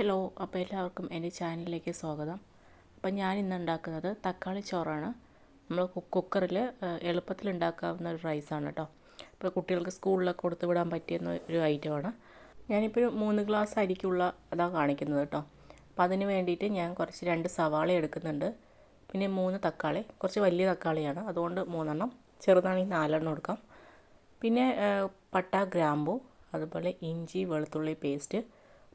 Hello, അപ്പോൾ എല്ലാവർക്കും എൻ്റെ ചാനലിലേക്ക് സ്വാഗതം. അപ്പോൾ ഞാൻ ഇന്ന് ഉണ്ടാക്കുന്നത് തക്കാളി ചോറാണ്. നമ്മൾ കുക്കറിൽ എളുപ്പത്തിൽ ഉണ്ടാക്കാവുന്ന ഒരു റൈസാണ് കേട്ടോ. ഇപ്പോൾ കുട്ടികൾക്ക് സ്കൂളിലൊക്കെ കൊടുത്തു വിടാൻ പറ്റിയ ഒരു ഐറ്റമാണ്. ഞാനിപ്പോൾ 3 ഗ്ലാസ് അരിക്കുള്ള അതാണ് കാണിക്കുന്നത് കേട്ടോ. അപ്പോൾ അതിന് വേണ്ടിയിട്ട് ഞാൻ കുറച്ച് 2 സവാള എടുക്കുന്നുണ്ട്. പിന്നെ 3 തക്കാളി, കുറച്ച് വലിയ തക്കാളിയാണ്, അതുകൊണ്ട് 3 എണ്ണം, ചെറുതാണെങ്കിൽ 4 എണ്ണം എടുക്കാം. പിന്നെ പട്ട, ഗ്രാമ്പു, അതുപോലെ ഇഞ്ചി വെളുത്തുള്ളി പേസ്റ്റ്,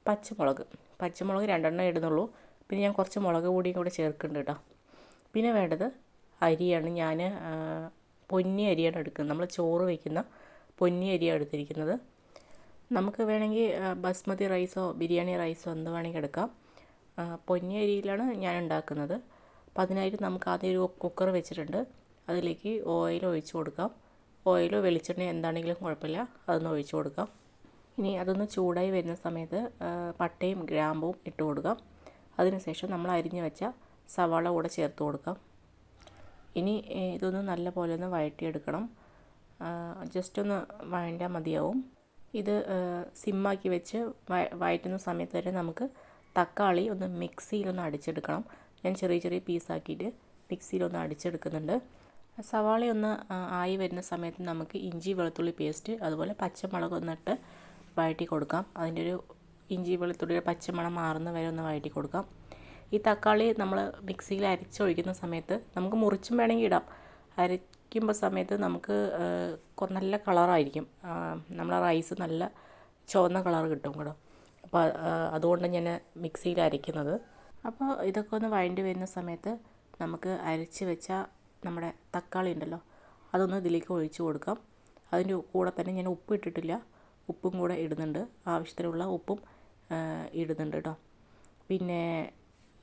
പച്ചമുളക് 2 എണ്ണം ഇടുന്നുള്ളൂ. പിന്നെ ഞാൻ കുറച്ച് മുളക് പൊടിയും കൂടെ ചേർക്കുന്നുണ്ട് കേട്ടോ. പിന്നെ വേണ്ടത് അരിയാണ്. ഞാൻ പൊന്നി അരിയാണ് എടുക്കുന്നത്. നമ്മൾ ചോറ് വയ്ക്കുന്ന പൊന്നി അരിയാണ് എടുത്തിരിക്കുന്നത്. നമുക്ക് വേണമെങ്കിൽ ബസ്മതി റൈസോ ബിരിയാണി റൈസോ എന്ത് വേണമെങ്കിൽ എടുക്കാം. പൊന്നി അരിയിലാണ് ഞാൻ ഉണ്ടാക്കുന്നത്. അപ്പോൾ അതിനായിട്ട് നമുക്ക് ആദ്യം ഒരു കുക്കർ വെച്ചിട്ടുണ്ട്. അതിലേക്ക് ഓയിൽ ഒഴിച്ച് കൊടുക്കാം. ഓയിലോ വെളിച്ചെണ്ണ എന്താണെങ്കിലും കുഴപ്പമില്ല, അതൊന്ന് ഒഴിച്ച് കൊടുക്കാം. ഇനി അതൊന്ന് ചൂടായി വരുന്ന സമയത്ത് പട്ടയും ഗ്രാമ്പും ഇട്ട് കൊടുക്കാം. അതിനുശേഷം നമ്മൾ അരിഞ്ഞ് വെച്ച സവാള കൂടെ ചേർത്ത് കൊടുക്കാം. ഇനി ഇതൊന്ന് നല്ല പോലെ ഒന്ന് വഴറ്റിയെടുക്കണം. ജസ്റ്റ് ഒന്ന് വഴണ്ടാൽ മതിയാവും. ഇത് സിമ്മാക്കി വെച്ച് വഴറ്റുന്ന സമയത്ത് വരെ നമുക്ക് തക്കാളി ഒന്ന് മിക്സിയിലൊന്ന് അടിച്ചെടുക്കണം. ഞാൻ ചെറിയ ചെറിയ പീസാക്കിയിട്ട് മിക്സിയിലൊന്ന് അടിച്ചെടുക്കുന്നുണ്ട്. സവാളയൊന്ന് ആയി വരുന്ന സമയത്ത് നമുക്ക് ഇഞ്ചി വെളുത്തുള്ളി പേസ്റ്റ്, അതുപോലെ പച്ചമുളക് ഒന്നിട്ട് വഴറ്റി കൊടുക്കാം. അതിൻ്റെ ഒരു ഇഞ്ചി വെളുത്തുള്ളിയുടെ പച്ചമണം മാറുന്ന വരെ ഒന്ന് വഴറ്റി കൊടുക്കാം. ഈ തക്കാളി നമ്മൾ മിക്സിയിൽ അരിച്ചൊഴിക്കുന്ന സമയത്ത് നമുക്ക് മുറിച്ചും വേണമെങ്കിൽ ഇടാം. അരയ്ക്കുമ്പോൾ സമയത്ത് നമുക്ക് നല്ല കളറായിരിക്കും. നമ്മളെ റൈസ് നല്ല ചുവന്ന കളർ കിട്ടും കേട്ടോ. അപ്പോൾ അതുകൊണ്ട് ഞാൻ മിക്സിയിൽ അരയ്ക്കുന്നത്. അപ്പോൾ ഇതൊക്കെ ഒന്ന് വഴണ്ടി വരുന്ന സമയത്ത് നമുക്ക് അരച്ച് വെച്ച നമ്മുടെ തക്കാളി ഉണ്ടല്ലോ, അതൊന്ന് ഇതിലേക്ക് ഒഴിച്ച് കൊടുക്കാം. അതിൻ്റെ കൂടെ തന്നെ ഞാൻ ഉപ്പ് ഇട്ടിട്ടില്ല, ഉപ്പും കൂടെ ഇടുന്നുണ്ട്. ആവശ്യത്തിനുള്ള ഉപ്പും ഇടുന്നുണ്ട് കേട്ടോ. പിന്നെ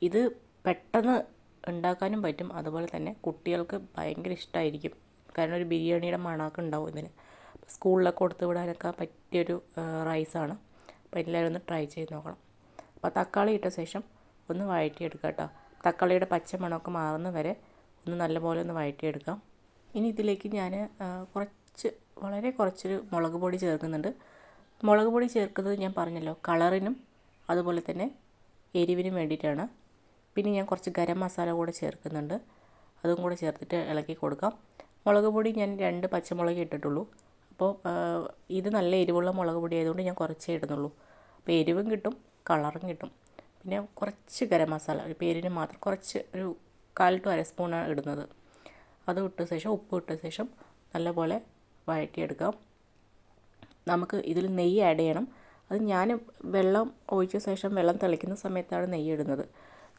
ഇത് പെട്ടെന്ന് ഉണ്ടാക്കാനും പറ്റും, അതുപോലെ തന്നെ കുട്ടികൾക്ക് ഭയങ്കര ഇഷ്ടമായിരിക്കും. കാരണം ഒരു ബിരിയാണിയുടെ മണമൊക്കെ ഉണ്ടാവും ഇതിന്. സ്കൂളിലൊക്കെ കൊടുത്തു വിടാനൊക്കെ പറ്റിയൊരു റൈസാണ്. അപ്പോൾ എല്ലാവരും ഒന്ന് ട്രൈ ചെയ്ത് നോക്കണം. അപ്പോൾ തക്കാളി ഇട്ട ശേഷം ഒന്ന് വഴറ്റിയെടുക്കാം കേട്ടോ. തക്കാളിയുടെ പച്ച മണമൊക്കെ മാറുന്ന വരെ ഒന്ന് നല്ലപോലെ ഒന്ന് വഴറ്റിയെടുക്കാം. ഇനി ഇതിലേക്ക് ഞാൻ വളരെ കുറച്ചൊരു മുളക് പൊടി ചേർക്കുന്നുണ്ട്. മുളക് പൊടി ചേർക്കുന്നത് ഞാൻ പറഞ്ഞല്ലോ, കളറിനും അതുപോലെ തന്നെ എരിവിനും വേണ്ടിയിട്ടാണ്. പിന്നെ ഞാൻ കുറച്ച് ഗരം മസാല കൂടെ ചേർക്കുന്നുണ്ട്. അതും കൂടെ ചേർത്തിട്ട് ഇളക്കി കൊടുക്കാം. മുളക് പൊടി ഞാൻ 2 പച്ചമുളക് ഇട്ടിട്ടുള്ളൂ. അപ്പോൾ ഇത് നല്ല എരിവുള്ള മുളക് പൊടി ആയതുകൊണ്ട് ഞാൻ കുറച്ചേ ഇടുന്നുള്ളൂ. അപ്പോൾ എരിവും കിട്ടും, കളറും കിട്ടും. പിന്നെ കുറച്ച് ഗരം മസാല, ഒരു പേരിന് മാത്രം കുറച്ച്, ഒരു 1/4 to 1 സ്പൂണാണ് ഇടുന്നത്. അത് ഇട്ട ശേഷം ഉപ്പ് ഇട്ട ശേഷം നല്ലപോലെ വഴറ്റിയെടുക്കാം. നമുക്ക് ഇതിൽ നെയ്യ് ആഡ് ചെയ്യണം. അത് ഞാൻ വെള്ളം ഒഴിച്ച ശേഷം വെള്ളം തിളയ്ക്കുന്ന സമയത്താണ് നെയ്യ് ഇടുന്നത്.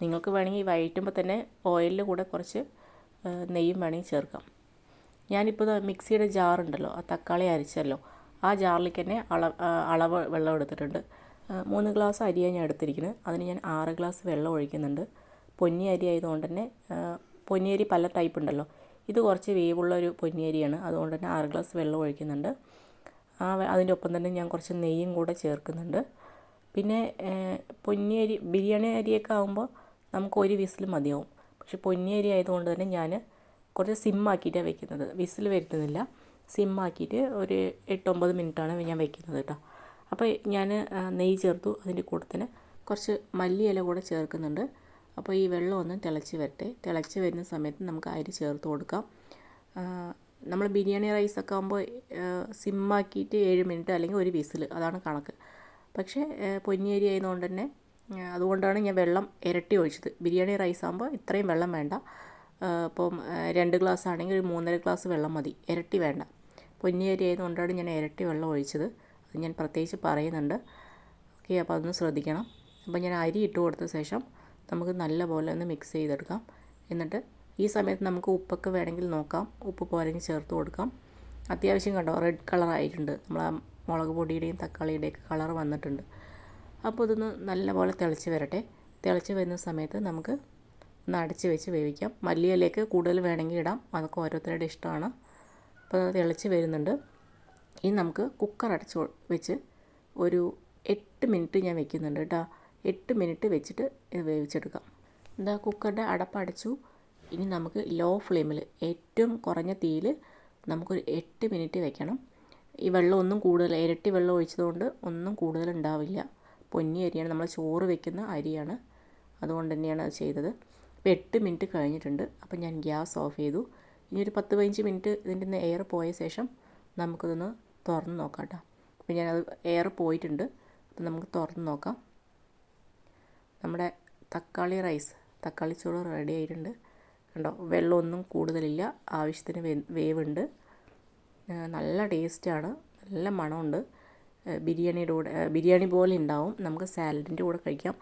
നിങ്ങൾക്ക് വേണമെങ്കിൽ വഴറ്റുമ്പോൾ തന്നെ ഓയിലിൽ കൂടെ കുറച്ച് നെയ്യും വേണമെങ്കിൽ ചേർക്കാം. ഞാനിപ്പോൾ മിക്സിയുടെ ജാറുണ്ടല്ലോ, ആ തക്കാളി അരിച്ചല്ലോ, ആ ജാറിലേക്ക് തന്നെ അളവ് വെള്ളം എടുത്തിട്ടുണ്ട്. 3 ഗ്ലാസ് അരിയാണ് ഞാൻ എടുത്തിരിക്കുന്നത്. അതിന് ഞാൻ 6 ഗ്ലാസ് വെള്ളം ഒഴിക്കുന്നുണ്ട്. പൊന്നി അരി ആയതുകൊണ്ട് തന്നെ, പൊന്നി അരി പല ടൈപ്പ് ഉണ്ടല്ലോ, ഇത് കുറച്ച് വേവുള്ള ഒരു പൊന്നി അരിയാണ്, അതുകൊണ്ട് തന്നെ 6 ഗ്ലാസ് വെള്ളം ഒഴിക്കുന്നുണ്ട്. അതിൻ്റെ ഒപ്പം തന്നെ ഞാൻ കുറച്ച് നെയ്യും കൂടെ ചേർക്കുന്നുണ്ട്. പിന്നെ പൊന്നി അരി, ബിരിയാണി അരിയൊക്കെ ആകുമ്പോൾ നമുക്ക് ഒരു വിസിൽ മതിയാവും. പക്ഷെ പൊന്നി അരി ആയതുകൊണ്ട് തന്നെ ഞാൻ കുറച്ച് സിമ്മാക്കിയിട്ടാണ് വെക്കുന്നത്. വിസിൽ വരുത്തുന്നില്ല, സിമ്മാക്കിയിട്ട് ഒരു 8-9 മിനിറ്റാണ് ഞാൻ വെക്കുന്നത് കേട്ടോ. അപ്പോൾ ഞാൻ നെയ്യ് ചേർത്തു. അതിൻ്റെ കൂടെ തന്നെ കുറച്ച് മല്ലിയില കൂടെ ചേർക്കുന്നുണ്ട്. അപ്പോൾ ഈ വെള്ളം ഒന്ന് തിളച്ച് വരട്ടെ. തിളച്ച് വരുന്ന സമയത്ത് നമുക്ക് അരി ചേർത്ത് കൊടുക്കാം. നമ്മൾ ബിരിയാണി റൈസൊക്കെ ആകുമ്പോൾ സിമ്മാക്കിയിട്ട് 7 മിനിറ്റ് അല്ലെങ്കിൽ ഒരു വിസിൽ, അതാണ് കണക്ക്. പക്ഷേ പൊന്നി അരി ആയതുകൊണ്ട് തന്നെ, അതുകൊണ്ടാണ് ഞാൻ വെള്ളം ഇരട്ടി ഒഴിച്ചത്. ബിരിയാണി റൈസ് ആകുമ്പോൾ ഇത്രയും വെള്ളം വേണ്ട. ഇപ്പം 2 ഗ്ലാസ് ആണെങ്കിൽ ഒരു 3.5 ഗ്ലാസ് വെള്ളം മതി, ഇരട്ടി വേണ്ട. പൊന്നി അരി ആയതുകൊണ്ടാണ് ഞാൻ ഇരട്ടി വെള്ളം ഒഴിച്ചത്. അത് ഞാൻ പ്രത്യേകിച്ച് പറയുന്നുണ്ട്. ഓക്കെ, അപ്പോൾ അതൊന്ന് ശ്രദ്ധിക്കണം. അപ്പോൾ ഞാൻ അരി ഇട്ട് കൊടുത്ത ശേഷം നമുക്ക് നല്ലപോലെ ഒന്ന് മിക്സ് ചെയ്തെടുക്കാം. എന്നിട്ട് ഈ സമയത്ത് നമുക്ക് ഉപ്പൊക്കെ വേണമെങ്കിൽ നോക്കാം, ഉപ്പ് പോരെങ്കിൽ ചേർത്ത് കൊടുക്കാം. അത്യാവശ്യം കണ്ടോ, റെഡ് കളറായിട്ടുണ്ട്. നമ്മൾ ആ മുളക് പൊടിയുടെയും തക്കാളിയുടെയൊക്കെ കളർ വന്നിട്ടുണ്ട്. അപ്പോൾ ഇതൊന്ന് നല്ലപോലെ തിളച്ച് വരട്ടെ. തിളച്ച് വരുന്ന സമയത്ത് നമുക്ക് ഒന്ന് അടച്ച് വെച്ച് വേവിക്കാം. മല്ലിയിലേക്ക് കൂടുതൽ വേണമെങ്കിൽ ഇടാം, അതൊക്കെ ഓരോരുത്തരുടെ ഇഷ്ടമാണ്. അപ്പോൾ അത് തിളച്ച് വരുന്നുണ്ട്. ഇനി നമുക്ക് കുക്കർ അടച്ച് വെച്ച് ഒരു 8 മിനിറ്റ് ഞാൻ വെക്കുന്നുണ്ട് കേട്ടോ. 8 മിനിറ്റ് വെച്ചിട്ട് ഇത് വേവിച്ചെടുക്കാം. എന്താ, കുക്കറിൻ്റെ അടപ്പടച്ചു. ഇനി നമുക്ക് ലോ ഫ്ലെയിമിൽ, ഏറ്റവും കുറഞ്ഞ തീയിൽ നമുക്കൊരു 8 മിനിറ്റ് വെക്കണം. ഈ വെള്ളം ഒന്നും കൂടുതൽ, ഇരട്ടി വെള്ളം ഒഴിച്ചതുകൊണ്ട് ഒന്നും കൂടുതൽ ഉണ്ടാവില്ല. പൊന്നി അരിയാണ്, നമ്മൾ ചോറ് വെക്കുന്ന അരിയാണ്, അതുകൊണ്ട് തന്നെയാണ് അത് ചെയ്തത്. ഇപ്പോൾ 8 മിനിറ്റ് കഴിഞ്ഞിട്ടുണ്ട്. അപ്പോൾ ഞാൻ ഗ്യാസ് ഓഫ് ചെയ്തു. ഇനി ഒരു 10-15 മിനിറ്റ് ഇതിൻ്റെ നിന്ന് എയർ പോയ ശേഷം നമുക്കിതൊന്ന് തുറന്ന് നോക്കാം കേട്ടോ. അപ്പോൾ ഞാനത് എയർ പോയിട്ടുണ്ട്. അപ്പോൾ നമുക്ക് തുറന്ന് നോക്കാം. നമ്മുടെ തക്കാളി ചോറ് റെഡി ആയിട്ടുണ്ട്. കണ്ടോ, വെള്ളമൊന്നും കൂടുതലില്ല, ആവശ്യത്തിന് വേവുണ്ട്. നല്ല ടേസ്റ്റാണ്, നല്ല മണമുണ്ട്. ബിരിയാണി പോലെ ഉണ്ടാവും. നമുക്ക് സാലഡിൻ്റെ കൂടെ കഴിക്കാം.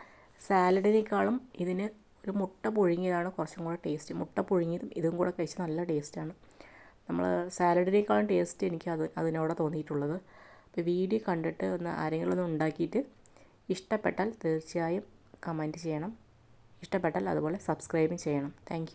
സാലഡിനേക്കാളും ഇതിന് ഒരു മുട്ട പുഴുങ്ങിയതാണ് കുറച്ചും കൂടെ ടേസ്റ്റ്. മുട്ട പുഴുങ്ങിയതും ഇതും കൂടെ കഴിച്ചാൽ നല്ല ടേസ്റ്റാണ്. നമ്മൾ സാലഡിനേക്കാളും ടേസ്റ്റ് എനിക്ക് അതിനോടെ തോന്നിയിട്ടുള്ളത്. അപ്പോൾ വീഡിയോ കണ്ടിട്ട് ആരെങ്കിലും ഒന്ന് ഉണ്ടാക്കിയിട്ട് ഇഷ്ടപ്പെട്ടാൽ തീർച്ചയായും കമൻറ്റ് ചെയ്യണം. ഇഷ്ടപ്പെട്ടാൽ അതുപോലെ സബ്സ്ക്രൈബും ചെയ്യണം. താങ്ക്